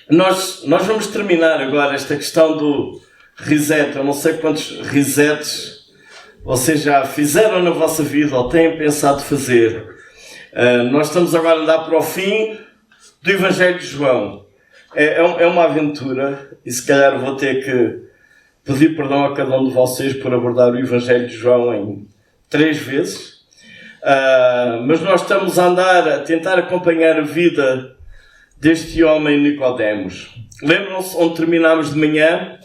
Nós vamos terminar agora esta questão do reset. Eu não sei quantos resets vocês já fizeram na vossa vida ou têm pensado fazer. Nós estamos agora a andar para o fim do Evangelho de João. É uma aventura e se calhar vou ter que pedir perdão a cada um de vocês por abordar o Evangelho de João em 3 vezes. Mas nós estamos a andar, a tentar acompanhar a vida deste homem Nicodemos. Lembram-se onde terminámos de manhã?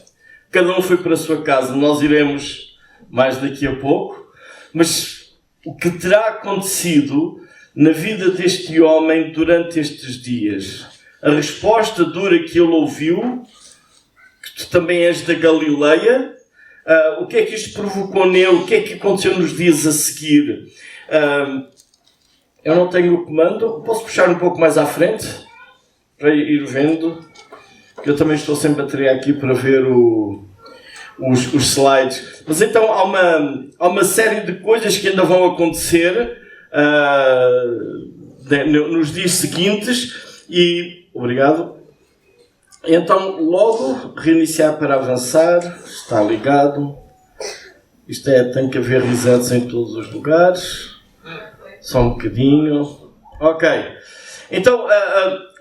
Cada um foi para a sua casa. Nós iremos mais daqui a pouco. Mas o que terá acontecido na vida deste homem durante estes dias? A resposta dura que ele ouviu, que tu também és da Galileia. O que é que isto provocou nele? O que é que aconteceu nos dias a seguir? Eu não tenho o comando. Posso puxar um pouco mais à frente? Para ir vendo. Eu também estou sem bateria aqui para ver os slides. Mas então há uma série de coisas que ainda vão acontecer nos dias seguintes. E... Obrigado. Então, logo, reiniciar para avançar. Está ligado. Isto tem que haver resets em todos os lugares. Só um bocadinho. Ok. Então,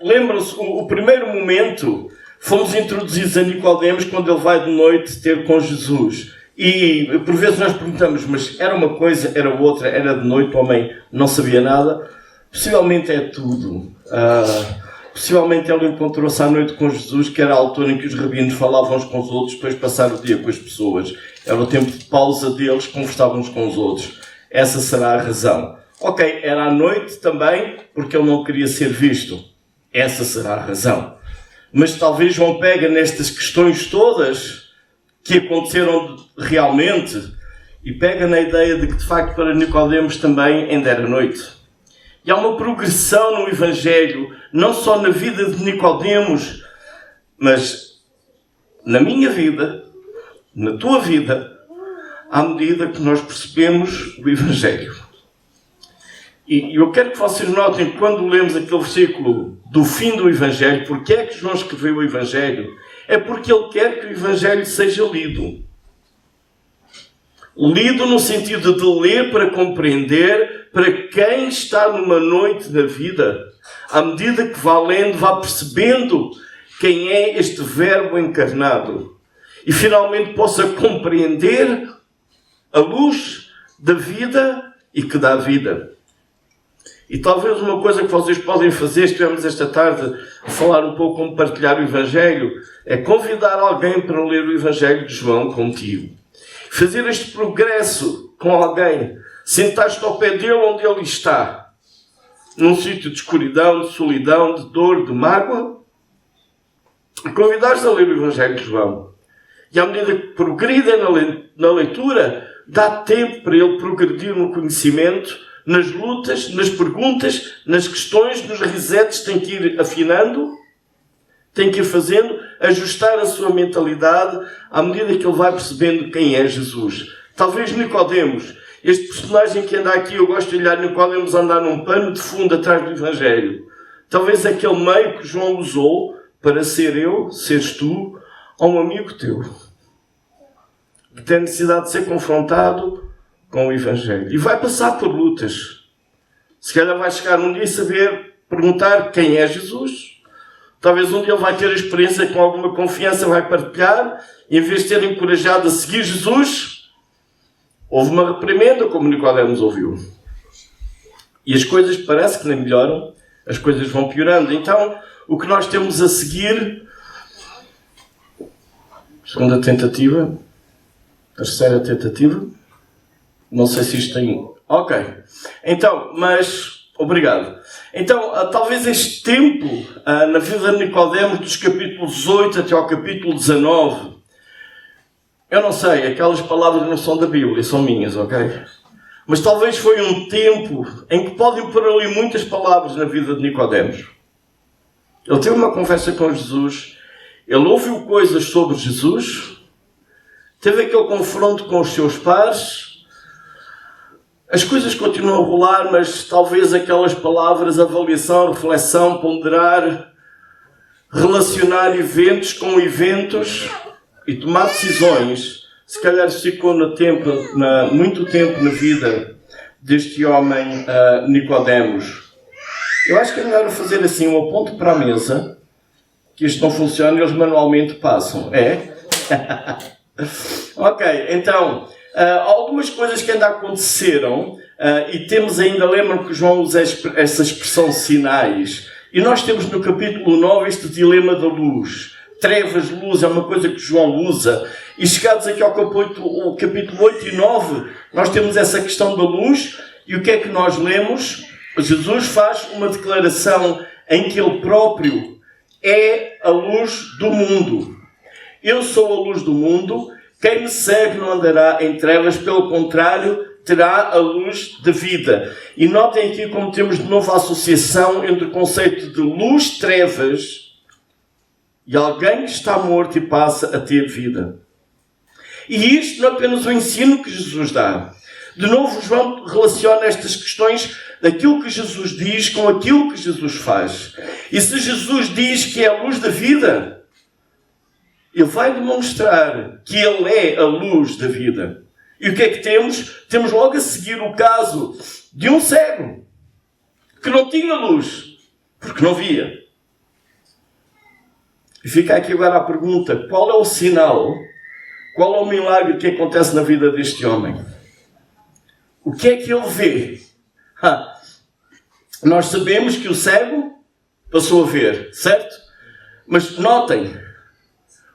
lembram-se, o primeiro momento, fomos introduzidos a Nicodemos quando ele vai de noite ter com Jesus. E, por vezes, nós perguntamos, mas era uma coisa, era outra, era de noite, o homem não sabia nada. Possivelmente é tudo. Possivelmente ele encontrou-se à noite com Jesus, que era a altura em que os rabinos falavam uns com os outros, depois de passar o dia com as pessoas. Era o tempo de pausa deles, conversavam uns com os outros. Essa será a razão. Ok, era à noite também, porque ele não queria ser visto. Essa será a razão. Mas talvez João pega nestas questões todas que aconteceram realmente e pega na ideia de que, de facto, para Nicodemos também ainda era noite. E há uma progressão no Evangelho, não só na vida de Nicodemos, mas na minha vida, na tua vida, à medida que nós percebemos o Evangelho. E eu quero que vocês notem que quando lemos aquele versículo do fim do Evangelho, porque é que João escreveu o Evangelho? É porque ele quer que o Evangelho seja lido. Lido no sentido de ler para compreender, para quem está numa noite da vida, à medida que vá lendo, vá percebendo quem é este verbo encarnado. E finalmente possa compreender a luz da vida e que dá vida. E talvez uma coisa que vocês podem fazer, estivemos esta tarde a falar um pouco como partilhar o Evangelho, é convidar alguém para ler o Evangelho de João contigo. Fazer este progresso com alguém. Sentar-te ao pé dele onde ele está. Num sítio de escuridão, de solidão, de dor, de mágoa. E convidar-te a ler o Evangelho de João. E à medida que progrida na leitura, dá tempo para ele progredir no conhecimento, nas lutas, nas perguntas, nas questões, nos resets, tem que ir afinando, tem que ir fazendo, ajustar a sua mentalidade à medida que ele vai percebendo quem é Jesus. Talvez Nicodemos, este personagem que anda aqui, eu gosto de olhar Nicodemos andar num pano de fundo atrás do Evangelho. Talvez aquele meio que João usou para ser eu, seres tu, ou um amigo teu, que tem necessidade de ser confrontado com o Evangelho. E vai passar por lutas. Se calhar vai chegar um dia e saber perguntar quem é Jesus. Talvez um dia ele vai ter a experiência com alguma confiança, vai partilhar. E em vez de ser encorajado a seguir Jesus, houve uma reprimenda, como Nicodemos ouviu. E as coisas parece que nem melhoram. As coisas vão piorando. Então, o que nós temos a seguir... Segunda tentativa. Terceira tentativa. Não sei se isto tem... Ok. Então, mas... Obrigado. Então, talvez este tempo, na vida de Nicodemos, dos capítulos 8 até ao capítulo 19, eu não sei, aquelas palavras não são da Bíblia, são minhas, ok? Mas talvez foi um tempo em que podem pôr ali muitas palavras na vida de Nicodemos. Ele teve uma conversa com Jesus, ele ouviu coisas sobre Jesus, teve aquele confronto com os seus pares. As coisas continuam a rolar, mas talvez aquelas palavras, avaliação, reflexão, ponderar, relacionar eventos com eventos e tomar decisões. Se calhar isso ficou muito tempo na vida deste homem Nicodemos. Eu acho que é melhor fazer assim um aponto para a mesa, que isto não funciona e eles manualmente passam. É? Ok, então, algumas coisas que ainda aconteceram, e temos ainda, lembram que João usa essa expressão sinais, e nós temos no capítulo 9 este dilema da luz. Trevas, luz, é uma coisa que João usa. E chegados aqui ao capítulo 8 e 9, nós temos essa questão da luz, e o que é que nós lemos? Jesus faz uma declaração em que ele próprio é a luz do mundo. Eu sou a luz do mundo, quem me segue não andará em trevas, pelo contrário, terá a luz da vida. E notem aqui como temos de novo a associação entre o conceito de luz-trevas e alguém que está morto e passa a ter vida. E isto não é apenas o ensino que Jesus dá. De novo, João relaciona estas questões daquilo que Jesus diz com aquilo que Jesus faz. E se Jesus diz que é a luz da vida, ele vai demonstrar que ele é a luz da vida. E o que é que temos? Temos logo a seguir o caso de um cego que não tinha luz, porque não via. E fica aqui agora a pergunta: qual é o sinal, qual é o milagre que acontece na vida deste homem? O que é que ele vê? Nós sabemos que o cego passou a ver, certo? Mas notem,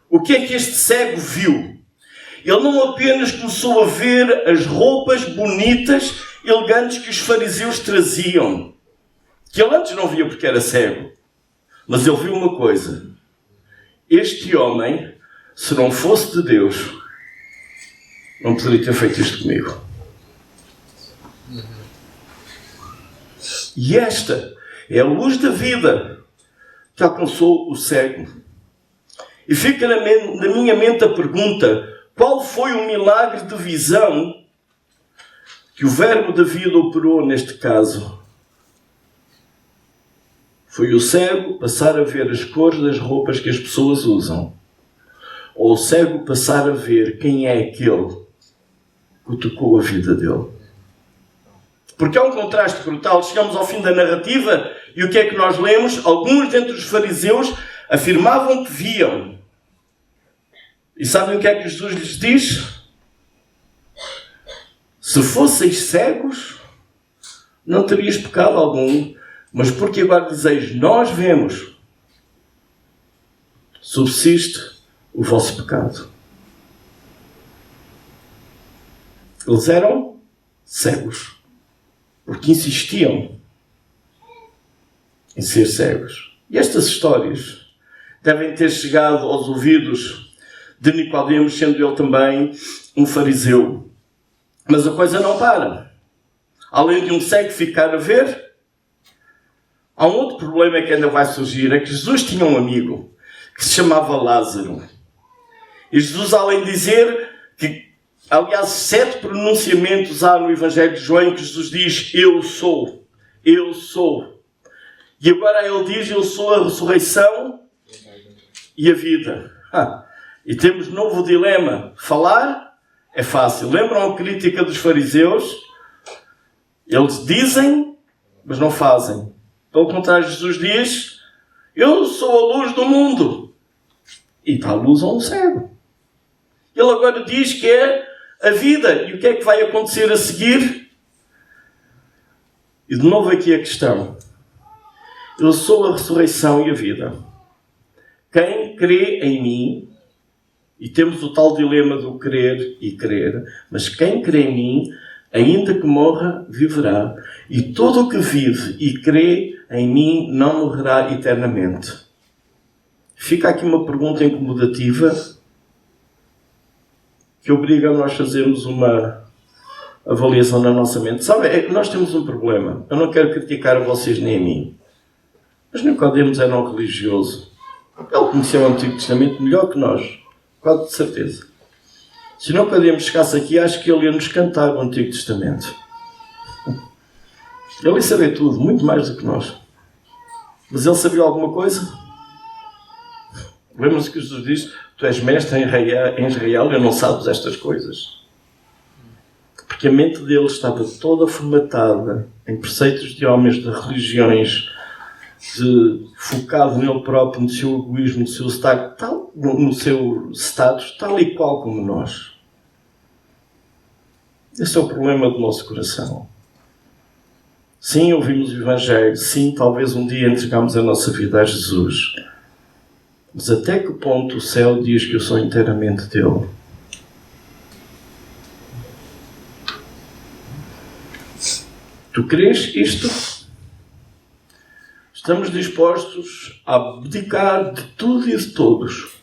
o que é que este cego viu? Ele não apenas começou a ver as roupas bonitas, elegantes que os fariseus traziam, que ele antes não via porque era cego, mas ele viu uma coisa: este homem, se não fosse de Deus, não poderia ter feito isto comigo. E esta é a luz da vida que alcançou o cego. E fica na minha mente a pergunta: qual foi o milagre de visão que o verbo da vida operou neste caso? Foi o cego passar a ver as cores das roupas que as pessoas usam? Ou o cego passar a ver quem é aquele que tocou a vida dele? Porque há um contraste brutal. Chegamos ao fim da narrativa e o que é que nós lemos? Alguns dentre os fariseus afirmavam que viam. E sabem o que é que Jesus lhes diz? Se fosseis cegos, não terias pecado algum, mas porque agora dizeis, nós vemos, subsiste o vosso pecado. Eles eram cegos, porque insistiam em ser cegos. E estas histórias devem ter chegado aos ouvidos de Nicodemos, sendo ele também um fariseu. Mas a coisa não para. Além de um cego ficar a ver, há um outro problema que ainda vai surgir. É que Jesus tinha um amigo que se chamava Lázaro. E Jesus, além de dizer que, aliás, 7 pronunciamentos há no Evangelho de João que Jesus diz: eu sou, eu sou. E agora ele diz: eu sou a ressurreição e a vida. E temos um novo dilema. Falar é fácil. Lembram a crítica dos fariseus? Eles dizem, mas não fazem. Pelo contrário, Jesus diz: eu sou a luz do mundo. E dá luz a um cego. Ele agora diz que é a vida. E o que é que vai acontecer a seguir? E de novo aqui a questão. Eu sou a ressurreição e a vida. Quem crê em mim, e temos o tal dilema do crer e crer, mas quem crê em mim, ainda que morra, viverá. E todo o que vive e crê em mim não morrerá eternamente. Fica aqui uma pergunta incomodativa que obriga a nós fazermos uma avaliação na nossa mente. Sabe, nós temos um problema. Eu não quero criticar a vocês nem a mim. Mas Nicodemos era um religioso. Ele conheceu o Antigo Testamento melhor que nós. Quase de certeza. Se não Nicodemos chegasse aqui, acho que ele ia nos cantar o Antigo Testamento. Ele ia saber tudo, muito mais do que nós. Mas ele sabia alguma coisa? Lembra-se que Jesus disse: tu és mestre em Israel e não sabes estas coisas. Porque a mente dele estava toda formatada em preceitos de homens, de religiões, focado nele próprio, no seu egoísmo, no seu status, tal e qual como nós. Esse é o problema do nosso coração. Sim, ouvimos o Evangelho. Sim, talvez um dia entregamos a nossa vida a Jesus. Mas até que ponto o céu diz que eu sou inteiramente dele? Tu crês isto? Estamos dispostos a abdicar de tudo e de todos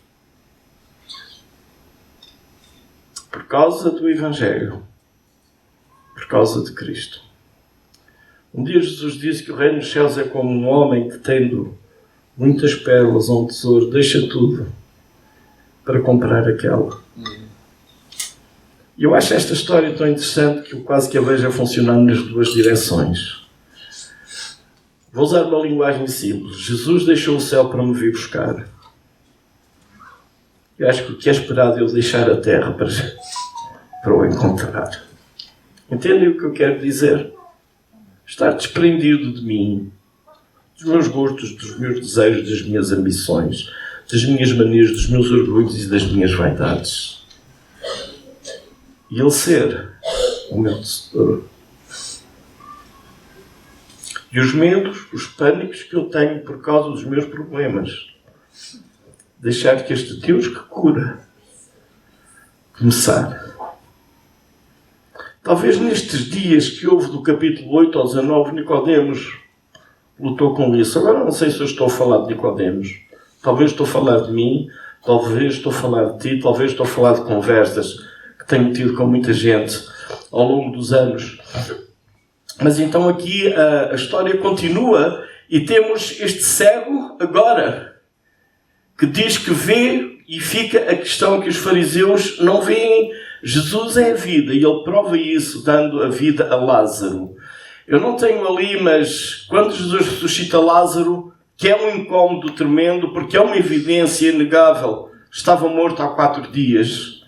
por causa do Evangelho, por causa de Cristo. Um dia Jesus disse que o reino dos céus é como um homem que, tendo muitas pérolas ou um tesouro, deixa tudo para comprar aquela. E eu acho esta história tão interessante que eu quase que a vejo a funcionar nas duas direções. Vou usar uma linguagem simples. Jesus deixou o céu para me vir buscar. Eu acho que o que é esperado é eu deixar a terra para o encontrar. Entendem o que eu quero dizer? Estar desprendido de mim, dos meus gostos, dos meus desejos, das minhas ambições, das minhas manias, dos meus orgulhos e das minhas vaidades. E ele ser o meu tesouro. E os medos, os pânicos que eu tenho por causa dos meus problemas. Deixar que este Deus que cura começar. Talvez nestes dias que houve do capítulo 8 ao 19, Nicodemos lutou com isso. Agora não sei se eu estou a falar de Nicodemos. Talvez estou a falar de mim, talvez estou a falar de ti, talvez estou a falar de conversas que tenho tido com muita gente ao longo dos anos. Mas então aqui a história continua e temos este cego agora que diz que vê e fica a questão que os fariseus não veem. Jesus é a vida e ele prova isso dando a vida a Lázaro. Eu não tenho ali, mas quando Jesus ressuscita Lázaro, que é um incómodo tremendo, porque é uma evidência inegável, estava morto há 4 dias.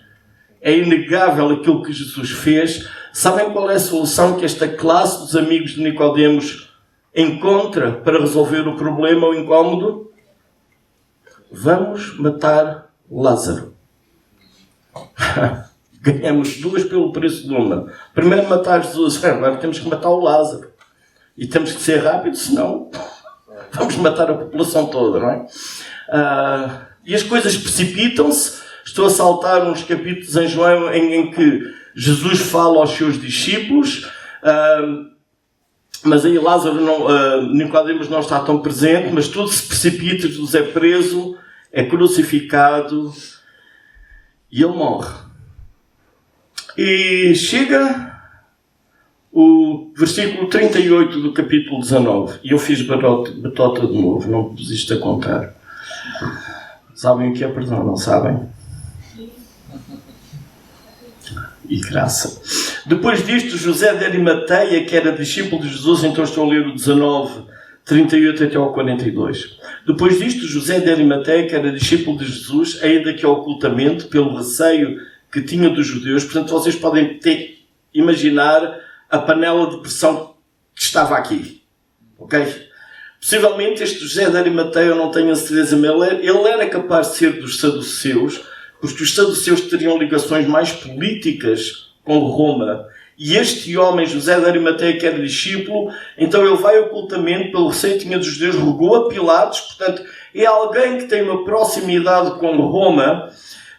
É inegável aquilo que Jesus fez. Sabem qual é a solução que esta classe dos amigos de Nicodemos encontra para resolver o problema, o incómodo? Vamos matar Lázaro. Ganhamos 2 pelo preço de uma. Primeiro matar Jesus, agora temos que matar o Lázaro. E temos que ser rápido, senão vamos matar a população toda, não é? E as coisas precipitam-se. Estou a saltar uns capítulos em João em que Jesus fala aos seus discípulos, mas aí Lázaro, Nicodemos não está tão presente, mas tudo se precipita, Jesus é preso, é crucificado e ele morre. E chega o versículo 38 do capítulo 19, e eu fiz batota de novo, não pus isto a contar. Sabem o que é perdão, não sabem? E graça. Depois disto, José de Arimateia, que era discípulo de Jesus, então estou a ler o 19, 38 até ao 42. Depois disto, José de Arimateia, que era discípulo de Jesus, ainda que ocultamente, pelo receio que tinha dos judeus, portanto vocês podem imaginar a panela de pressão que estava aqui. Ok? Possivelmente este José de Arimateia, eu não tenho a certeza, mas ele era capaz de ser dos saduceus, porque os saduceus teriam ligações mais políticas com Roma. E este homem, José de Arimateia, que era discípulo, então ele vai ocultamente, pelo receio que tinha dos judeus, rogou a Pilatos, portanto, é alguém que tem uma proximidade com Roma,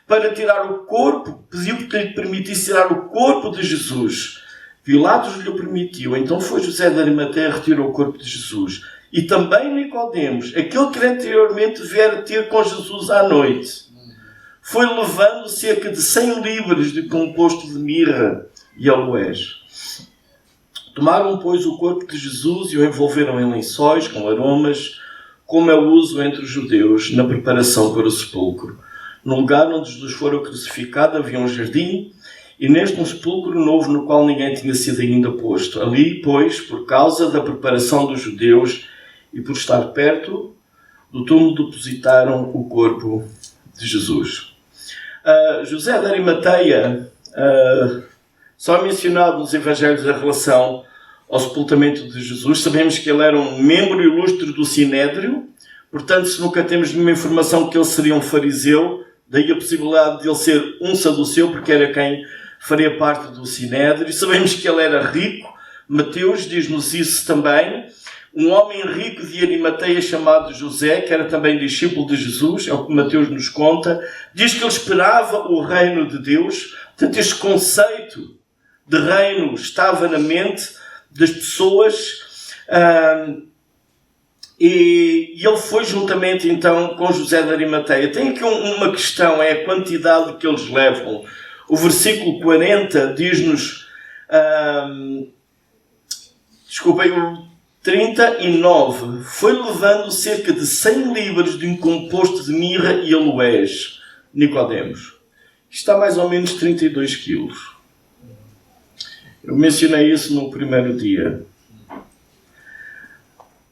para tirar o corpo, pediu que lhe permitisse tirar o corpo de Jesus. Pilatos lhe permitiu, então foi José de Arimateia retirou o corpo de Jesus. E também Nicodemos, aquele que anteriormente viera ter com Jesus à noite, foi levando cerca de 100 libras de composto de mirra e aloés. Tomaram, pois, o corpo de Jesus e o envolveram em lençóis com aromas, como é o uso entre os judeus na preparação para o sepulcro. No lugar onde Jesus fora crucificado havia um jardim, e neste um sepulcro novo no qual ninguém tinha sido ainda posto. Ali, pois, por causa da preparação dos judeus e por estar perto do túmulo depositaram o corpo de Jesus. José de Arimateia, só é mencionado nos Evangelhos a relação ao sepultamento de Jesus. Sabemos que ele era um membro ilustre do Sinédrio, portanto, se nunca temos nenhuma informação que ele seria um fariseu, daí a possibilidade de ele ser um saduceu, porque era quem faria parte do Sinédrio. Sabemos que ele era rico. Mateus diz-nos isso também. Um homem rico de Arimateia chamado José, que era também discípulo de Jesus, é o que Mateus nos conta, diz que ele esperava o reino de Deus. Portanto, este conceito de reino estava na mente das pessoas, e ele foi juntamente então com José de Arimateia. Tem aqui uma questão, é a quantidade que eles levam. O versículo 40 diz-nos, o 39, foi levando cerca de 100 libras de um composto de mirra e aloés, Nicodemos. Está mais ou menos 32 quilos. Eu mencionei isso no primeiro dia.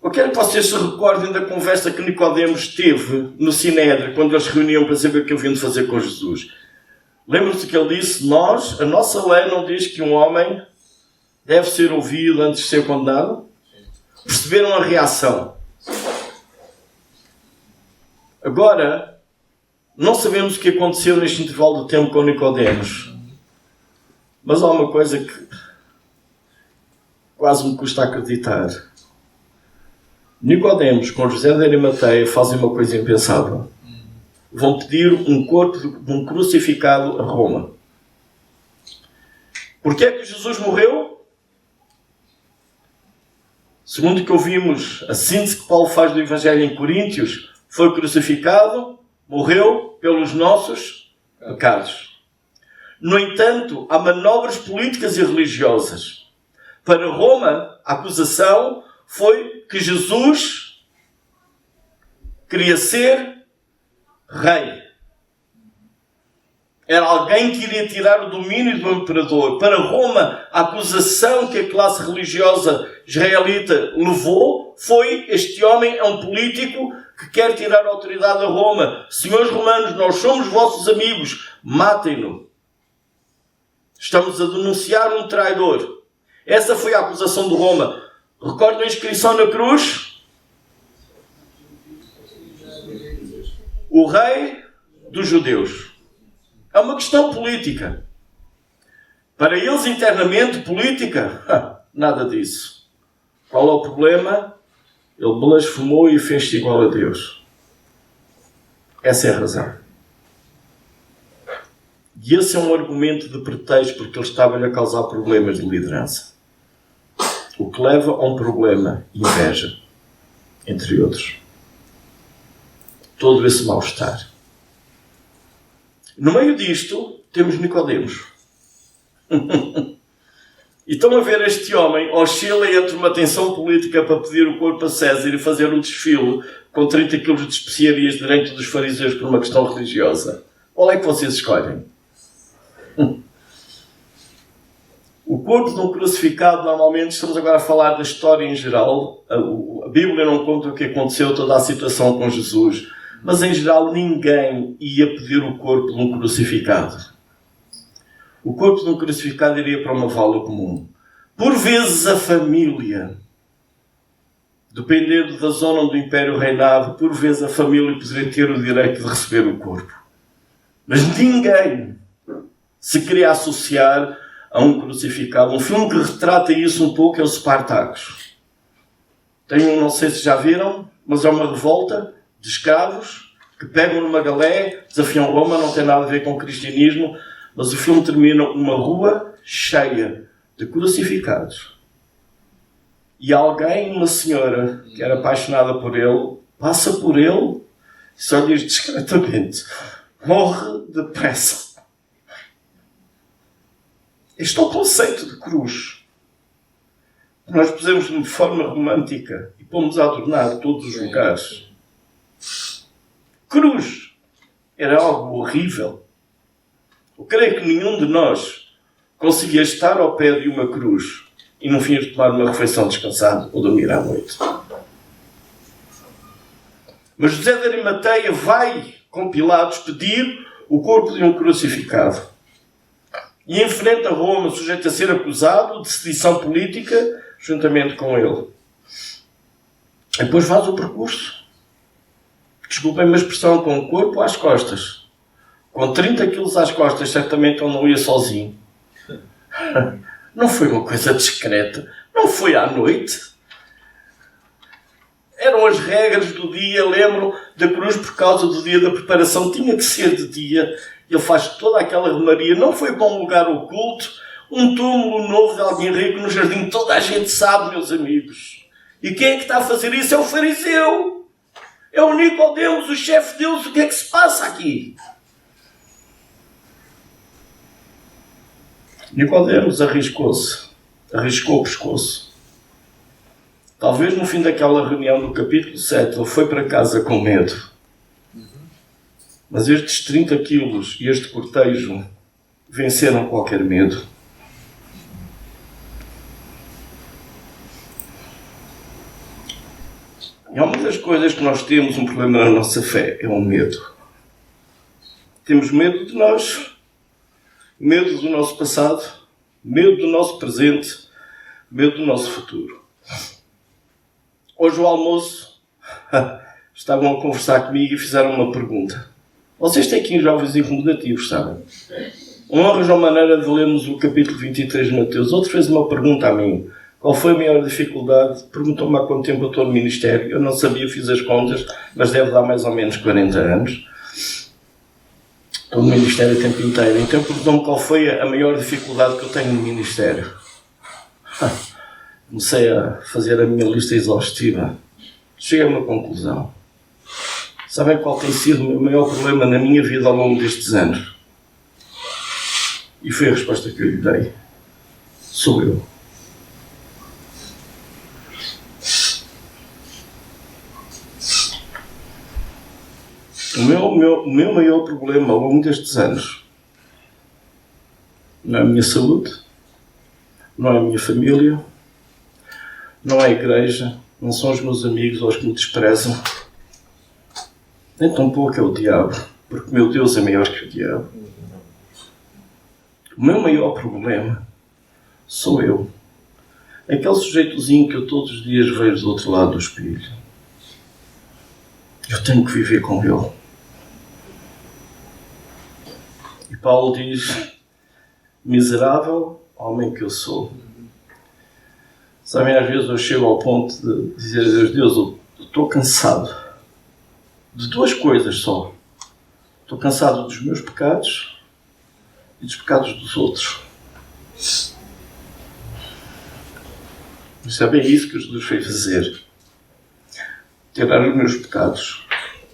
Eu quero que vocês se recordem da conversa que Nicodemos teve no Sinédrio, quando eles se reuniam para saber o que haviam de fazer com Jesus. Lembram-se que ele disse, a nossa lei não diz que um homem deve ser ouvido antes de ser condenado? Perceberam a reação? Agora, não sabemos o que aconteceu neste intervalo de tempo com Nicodemos. Mas há uma coisa que quase me custa acreditar. Nicodemos com José de Arimateia fazem uma coisa impensável. Vão pedir um corpo de um crucificado a Roma. Porquê é que Jesus morreu? Segundo o que ouvimos, a síntese que Paulo faz do Evangelho em Coríntios, foi crucificado, morreu pelos nossos pecados. No entanto, há manobras políticas e religiosas. Para Roma, a acusação foi que Jesus queria ser rei. Era alguém que iria tirar o domínio do imperador. Para Roma, a acusação que a classe religiosa israelita levou foi: este homem é um político que quer tirar a autoridade a Roma. Senhores romanos, nós somos vossos amigos, matem-no. Estamos a denunciar um traidor. Essa foi a acusação de Roma. Recordam a inscrição na cruz? O rei dos judeus. É uma questão política. Para eles, internamente, política, nada disso. Qual é o problema? Ele blasfemou e fez-se igual a Deus. Essa é a razão. E esse é um argumento de pretexto, porque ele estava-lhe a causar problemas de liderança. O que leva a um problema, inveja, entre outros. Todo esse mal-estar. No meio disto, temos Nicodemos. E estão a ver este homem oscila entre uma tensão política para pedir o corpo a César e fazer um desfile com 30 kg de especiarias diante dos fariseus por uma questão religiosa. Qual é que vocês escolhem? O corpo de um crucificado, normalmente, estamos agora a falar da história em geral. A Bíblia não conta o que aconteceu, toda a situação com Jesus. Mas, em geral, ninguém ia pedir o corpo de um crucificado. O corpo de um crucificado iria para uma vala comum. Por vezes, a família, dependendo da zona onde o Império reinava, por vezes a família poderia ter o direito de receber o corpo. Mas ninguém se queria associar a um crucificado. Um filme que retrata isso um pouco é o Spartacus. Não sei se já viram, mas é uma revolta de escravos que pegam numa galé, desafiam Roma, não tem nada a ver com o cristianismo, mas o filme termina numa rua cheia de crucificados. E alguém, uma senhora, que era apaixonada por ele, passa por ele e só diz discretamente: morre depressa. Este é o conceito de cruz. Nós pusemos de forma romântica e pomos a adornar todos os lugares. Cruz era algo horrível. Eu creio que nenhum de nós conseguia estar ao pé de uma cruz e no fim de tomar uma refeição descansado ou dormir à noite. Mas José de Arimateia vai com Pilatos pedir o corpo de um crucificado. E enfrenta Roma, sujeito a ser acusado de sedição política, juntamente com ele. E depois faz o percurso. Desculpem-me a expressão, com o corpo às costas. Com 30 quilos às costas, certamente ele não ia sozinho. Não foi uma coisa discreta. Não foi à noite. Eram as regras do dia. Lembro da cruz, por causa do dia da preparação, tinha que ser de dia. Ele faz toda aquela romaria. Não foi para um lugar oculto. Um túmulo novo de alguém rico no jardim. Toda a gente sabe, meus amigos. E quem é que está a fazer isso? É o fariseu. É o Nicodemos, o chefe deles. O que é que se passa aqui? Nicodemos arriscou-se. Arriscou o pescoço. Talvez no fim daquela reunião do capítulo 7 ele foi para casa com medo. Mas estes 30 quilos e este cortejo venceram qualquer medo. E há muitas coisas que nós temos um problema na nossa fé. É o medo. Temos medo de nós. Medo do nosso passado. Medo do nosso presente. Medo do nosso futuro. Hoje ao almoço estavam a conversar comigo e fizeram uma pergunta. Vocês têm aqui jovens incomodativos, sabem? Um arranjou uma maneira de lermos o capítulo 23 de Mateus. Outro fez uma pergunta a mim. Qual foi a maior dificuldade? Perguntou-me há quanto tempo eu estou no ministério. Eu não sabia, fiz as contas, mas deve dar mais ou menos 40 anos. Estou no ministério o tempo inteiro. Então perguntou-me qual foi a maior dificuldade que eu tenho no ministério. Comecei a fazer a minha lista exaustiva. Cheguei a uma conclusão. Sabem qual tem sido o meu maior problema na minha vida ao longo destes anos? E foi a resposta que eu lhe dei. Sou eu. O meu maior problema ao longo destes anos não é a minha saúde, não é a minha família, não é a igreja, não são os meus amigos ou os que me desprezam. Nem tão pouco é o diabo, porque meu Deus é maior que o diabo. O meu maior problema sou eu. Aquele sujeitozinho que eu todos os dias vejo do outro lado do espelho. Eu tenho que viver com ele. E Paulo diz: miserável homem que eu sou. Sabem, às vezes eu chego ao ponto de dizer a Deus: eu estou cansado de duas coisas só. Estou cansado dos meus pecados e dos pecados dos outros. Mas é bem isso que Jesus veio fazer. Tirar os meus pecados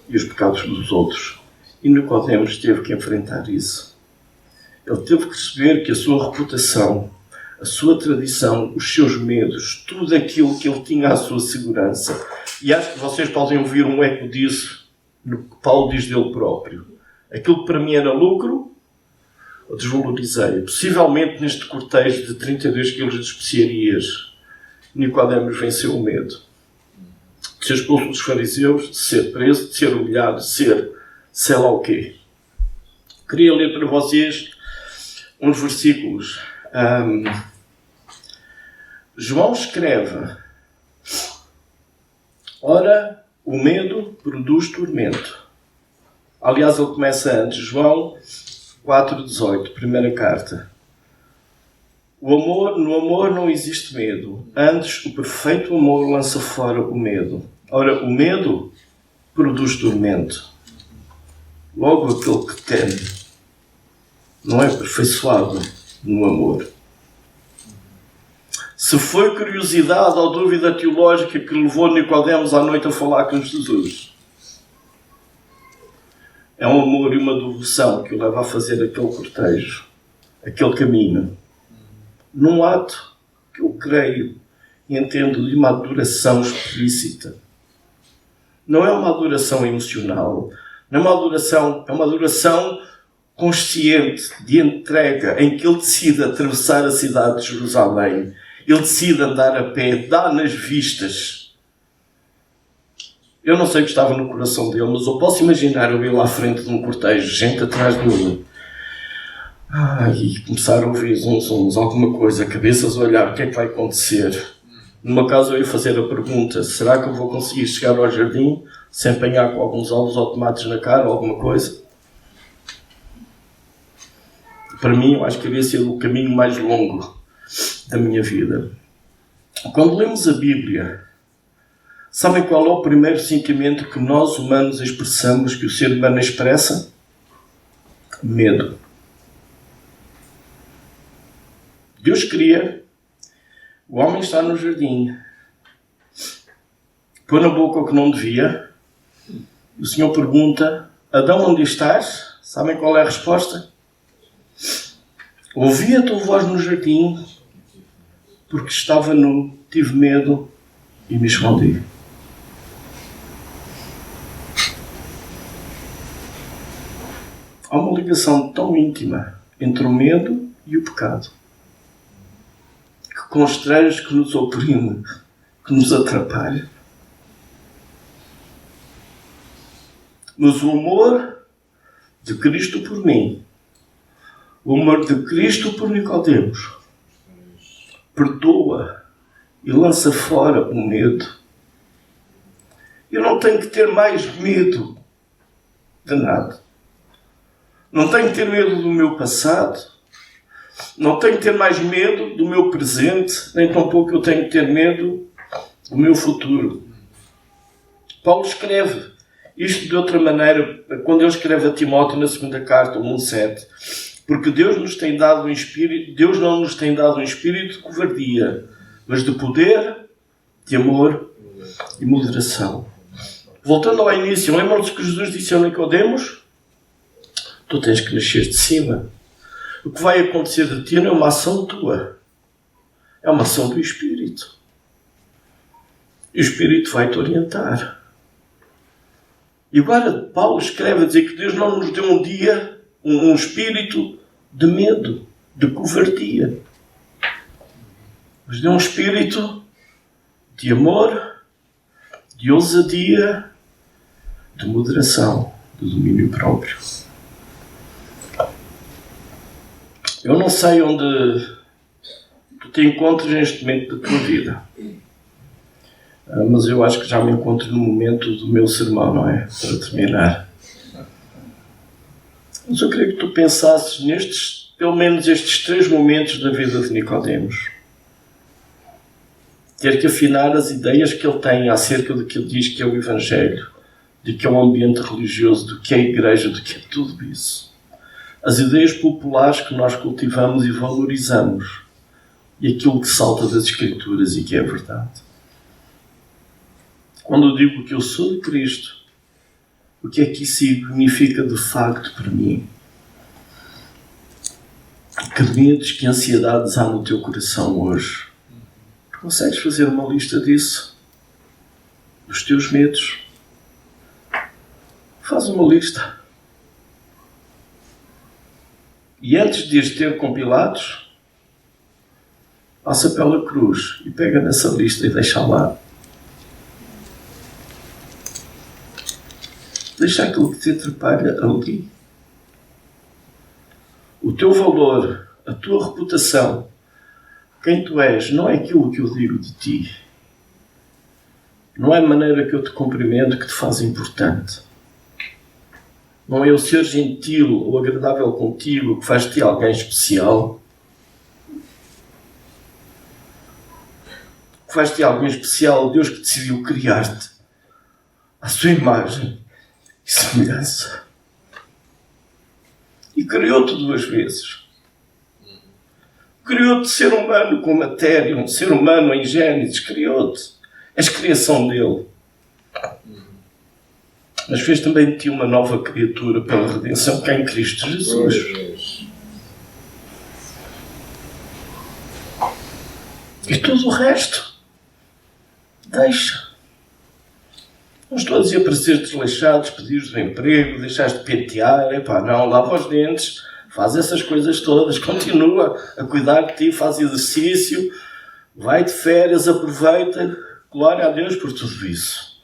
e os pecados dos outros. E Nicodemos teve que enfrentar isso. Ele teve que perceber que a sua reputação, a sua tradição, os seus medos, tudo aquilo que ele tinha à sua segurança. E acho que vocês podem ouvir um eco disso no que Paulo diz dele próprio. Aquilo que para mim era lucro, eu desvalorizei. Possivelmente neste cortejo de 32 kg de especiarias, Nicodemos venceu o medo. De ser expulso dos fariseus, de ser preso, de ser humilhado, de ser sei lá o quê. Queria ler para vocês uns versículos. João escreve: ora, o medo produz tormento. Aliás, ele começa antes. João 4,18, primeira carta. No amor não existe medo. Antes, o perfeito amor lança fora o medo. Ora, o medo produz tormento. Logo, aquele que teme não é aperfeiçoado no amor. Se foi curiosidade ou dúvida teológica que levou Nicodemos à noite a falar com Jesus, é um amor e uma devoção que o leva a fazer aquele cortejo, aquele caminho, num ato que eu creio e entendo de uma adoração explícita. Não é uma adoração emocional, não é uma adoração, é uma adoração consciente, de entrega, em que ele decide atravessar a cidade de Jerusalém. Ele decide andar a pé, dá nas vistas. Eu não sei o que estava no coração dele, mas eu posso imaginar eu ir lá à frente de um cortejo, gente atrás de mim. E começar a ouvir uns, alguma coisa, cabeças a olhar, o que é que vai acontecer? Numa casa eu ia fazer a pergunta, será que eu vou conseguir chegar ao jardim sem apanhar com alguns alvos automáticos na cara ou alguma coisa? Para mim, eu acho que havia sido o caminho mais longo da minha vida. Quando lemos a Bíblia, sabem qual é o primeiro sentimento que nós humanos expressamos, que o ser humano expressa? Medo. Deus cria, o homem está no jardim, põe na boca o que não devia, o Senhor pergunta, Adão, onde estás? Sabem qual é a resposta? Ouvi a tua voz no jardim, porque estava nu, tive medo e me escondi. Há uma ligação tão íntima entre o medo e o pecado, que constrange, que nos oprime, que nos atrapalha. Mas o amor de Cristo por mim, o amor de Cristo por Nicodemos, perdoa e lança fora o medo. Eu não tenho que ter mais medo de nada. Não tenho que ter medo do meu passado. Não tenho que ter mais medo do meu presente, nem tampouco eu tenho que ter medo do meu futuro. Paulo escreve isto de outra maneira, quando ele escreve a Timóteo na segunda carta, 1:7. Porque Deus nos tem dado um espírito, Deus não nos tem dado um espírito de covardia, mas de poder, de amor e moderação. Voltando ao início, lembram-se que Jesus disse a Nicodemos? Tu tens que nascer de cima. O que vai acontecer de ti não é uma ação tua. É uma ação do Espírito. E o Espírito vai-te orientar. E agora Paulo escreve a dizer que Deus não nos deu um dia um espírito de medo, de covardia. Nos deu um espírito de amor, de ousadia, de moderação, de domínio próprio. Eu não sei onde tu te encontras neste momento da tua vida. Mas eu acho que já me encontro no momento do meu sermão, não é? Para terminar. Mas eu queria que tu pensasses nestes, pelo menos estes 3 momentos da vida de Nicodemos. Ter que afinar as ideias que ele tem acerca do que ele diz que é o Evangelho, de que é o ambiente religioso, do que é a igreja, do que é tudo isso. As ideias populares que nós cultivamos e valorizamos e aquilo que salta das Escrituras e que é verdade. Quando eu digo que eu sou de Cristo, o que é que isso significa de facto para mim? Que medos, que ansiedades há no teu coração hoje? Tu consegues fazer uma lista disso? Dos teus medos? Faz uma lista. E antes de as ter compilados, passa pela cruz e pega nessa lista e deixa lá. Deixa aquilo que te atrapalha ali. O teu valor, a tua reputação, quem tu és, não é aquilo que eu digo de ti. Não é a maneira que eu te cumprimento que te faz importante. Não é o ser gentil ou agradável contigo que faz de ti alguém especial. Que faz de ti alguém especial, Deus que decidiu criar-te à sua imagem e semelhança. E criou-te 2 vezes. Criou-te ser humano com matéria, um ser humano em Gênesis. Criou-te. És criação dele. Mas fez também de ti uma nova criatura pela redenção que é em Cristo Jesus. E tudo o resto, deixa. Não estou a dizer para ser desleixado, pedires o emprego, deixares de pentear, não, lava os dentes, faz essas coisas todas, continua a cuidar de ti, faz exercício, vai de férias, aproveita, glória a Deus por tudo isso.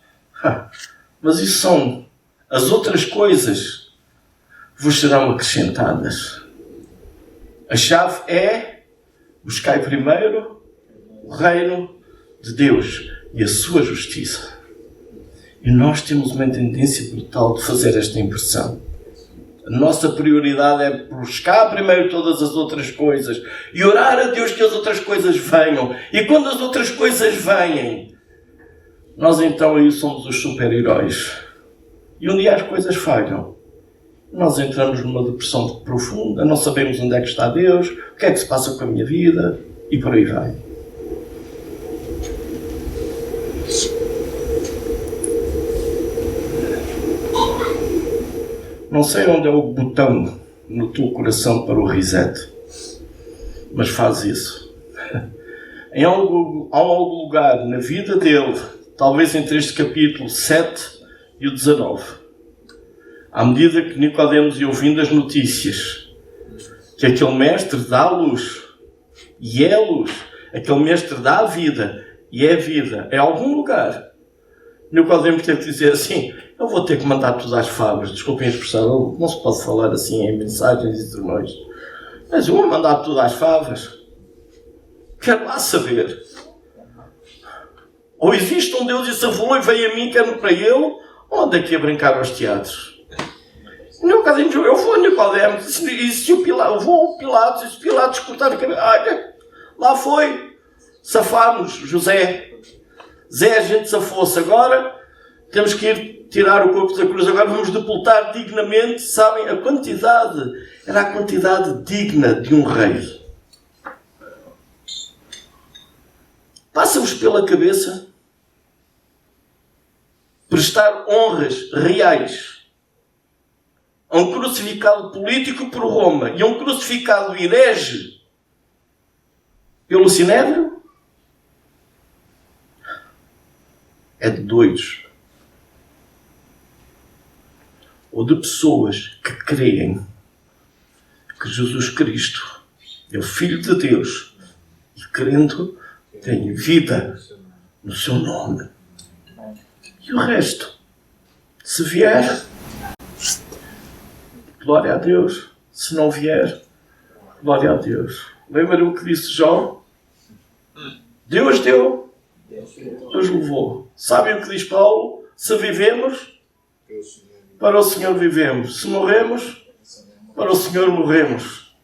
Mas isso são as outras coisas vos serão acrescentadas. A chave é: buscai primeiro o reino de Deus e a sua justiça. E nós temos uma tendência brutal de fazer esta inversão. A nossa prioridade é buscar primeiro todas as outras coisas e orar a Deus que as outras coisas venham. E quando as outras coisas vêm, nós então aí somos os super-heróis. E um dia as coisas falham. Nós entramos numa depressão profunda, não sabemos onde é que está Deus, o que é que se passa com a minha vida, e por aí vai. Não sei onde é o botão no teu coração para o reset, mas faz isso. Há algum lugar na vida dele, talvez entre este capítulo 7 e o 19, à medida que Nicodemos ia ouvindo as notícias, que aquele mestre dá a luz, e é a luz, aquele mestre dá a vida, e é a vida, é algum lugar. Nicodemos teve que dizer assim: eu vou ter que mandar tudo às favas, desculpem a expressão, não se pode falar assim em mensagens e sermões, mas eu vou mandar tudo às favas. Quero lá saber. Ou existe um Deus e se avolou e veio a mim, quero para ele, ou anda aqui a brincar aos teatros? Nicodemos, eu vou a Nicodemos, e se o Pilatos, eu vou ao Pilatos, e se Pilatos cortar a cabeça, olha, lá foi, safámos, José. Zé, a gente safou-se agora, temos que ir tirar o corpo da cruz, agora vamos deportar dignamente, sabem, a quantidade, era a quantidade digna de um rei. Passa-vos pela cabeça prestar honras reais a um crucificado político por Roma e a um crucificado herege pelo Sinédrio? É de doidos. Ou de pessoas que creem que Jesus Cristo é o Filho de Deus e, crendo, tem vida no seu nome. E o resto, se vier, glória a Deus. Se não vier, glória a Deus. Lembra o que disse Jó? Deus deu, Deus levou. Sabem o que diz Paulo? Se vivemos, para o Senhor vivemos. Se morremos, para o Senhor morremos.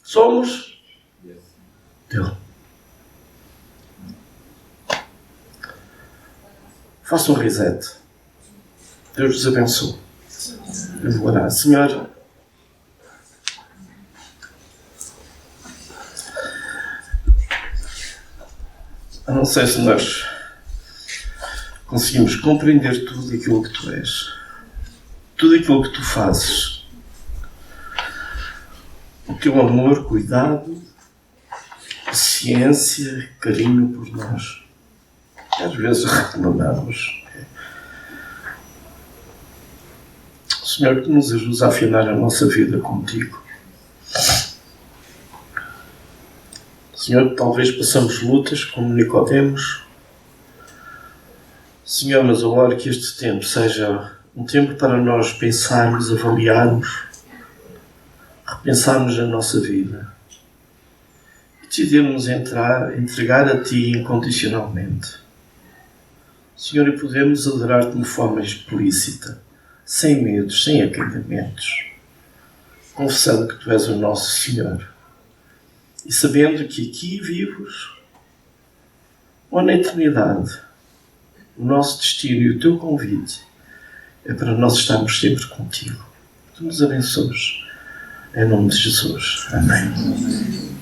Somos dele. Faça um reset. Deus vos abençoe. Eu vou orar. Senhor, eu não sei se nós conseguimos compreender tudo aquilo que tu és, tudo aquilo que tu fazes, o teu amor, cuidado, paciência, carinho por nós. Às vezes reclamamos. Senhor, que nos ajudes a afinar a nossa vida contigo. Senhor, talvez passamos lutas como Nicodemos. Senhor, mas eu oro que este tempo seja um tempo para nós pensarmos, avaliarmos, repensarmos a nossa vida e decidirmos entregar a Ti incondicionalmente. Senhor, e podemos adorar-Te de uma forma explícita, sem medos, sem acanhamentos, confessando que Tu és o nosso Senhor. E sabendo que aqui vivos, ou na eternidade, o nosso destino e o Teu convite é para nós estarmos sempre contigo. Tu nos abençoes. Em nome de Jesus. Amém.